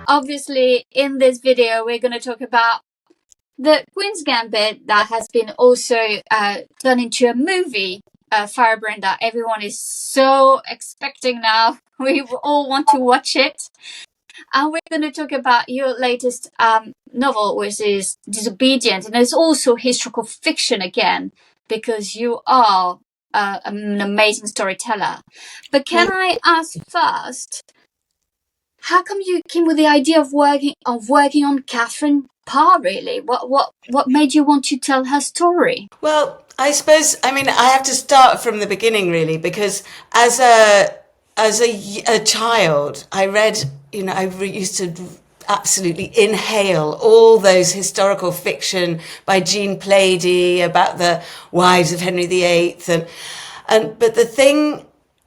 Obviously, in this video, we're going to talk about the Queen's Gambit that has been also turned into a movie, Firebrand, that everyone is so expecting now. We all want to watch it. And we're going to talk about your latest novel, which is Disobedient. And it's also historical fiction again, because you are an amazing storyteller. But can I ask first, how come you came with the idea of working on Catherine Parr, really? What made you want to tell her story? Well, I suppose, I have to start from the beginning, really, because as a child, I read, used to absolutely inhale all those historical fiction by Jean Plaidy about the wives of Henry VIII. But the thing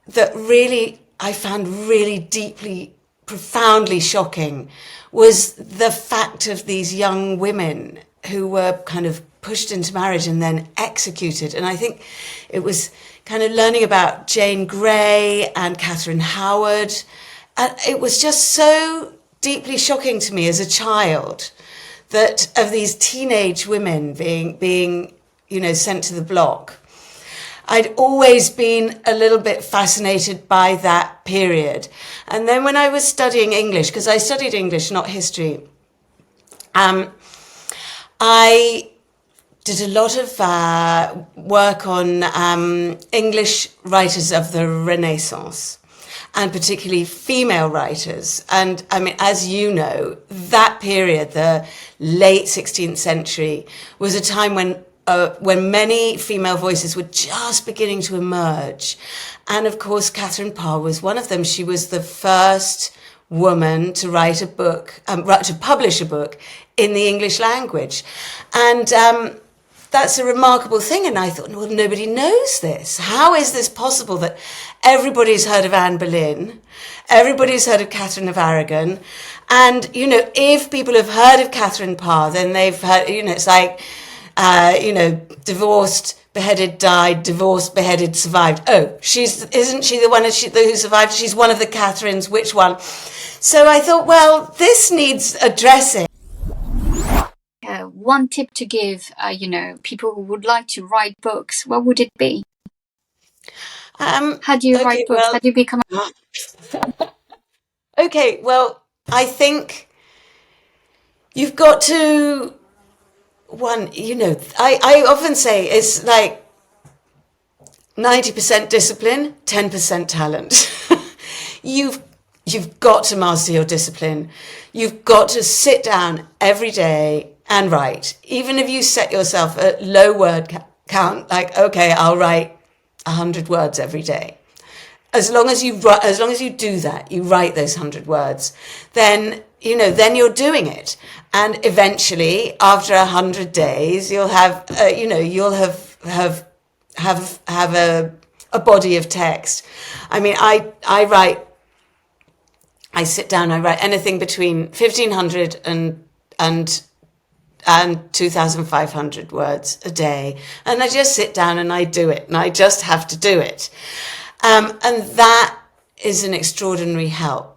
that really I found really deeply, profoundly shocking was the fact of these young women who were kind of pushed into marriage and then executed. And I think it was kind of learning about Jane Grey and Catherine Howard. And it was just so deeply shocking to me as a child that of these teenage women being sent to the block. I'd always been a little bit fascinated by that period. And then when I was studying English, because I studied English, not history, I did a lot of work on English writers of the Renaissance, and particularly female writers. And as you know, that period, the late 16th century, was a time when many female voices were just beginning to emerge. And of course, Catherine Parr was one of them. She was the first woman to write a book, to publish a book in the English language. And that's a remarkable thing. And I thought, well, nobody knows this. How is this possible that everybody's heard of Anne Boleyn, everybody's heard of Catherine of Aragon, and, if people have heard of Catherine Parr, then they've heard, it's like, divorced, beheaded, died, divorced, beheaded, survived. Oh, isn't she the one who survived? She's one of the Catherines. Which one? So I thought, well, this needs addressing. One tip to give, people who would like to write books, what would it be? How do you write books? How do you become Okay, well, I think you've got to... I often say it's like 90% discipline, 10% talent. You've got to master your discipline. You've got to sit down every day and write. Even if you set yourself a low word count, like, okay, I'll write 100 words every day. As long as you do that, you write those 100 words, then you're doing it. And eventually, after 100 days, you'll have, have a body of text. I sit down, I write anything between 1,500 and 2,500 words a day. And I just sit down and I do it, and I just have to do it. And that is an extraordinary help.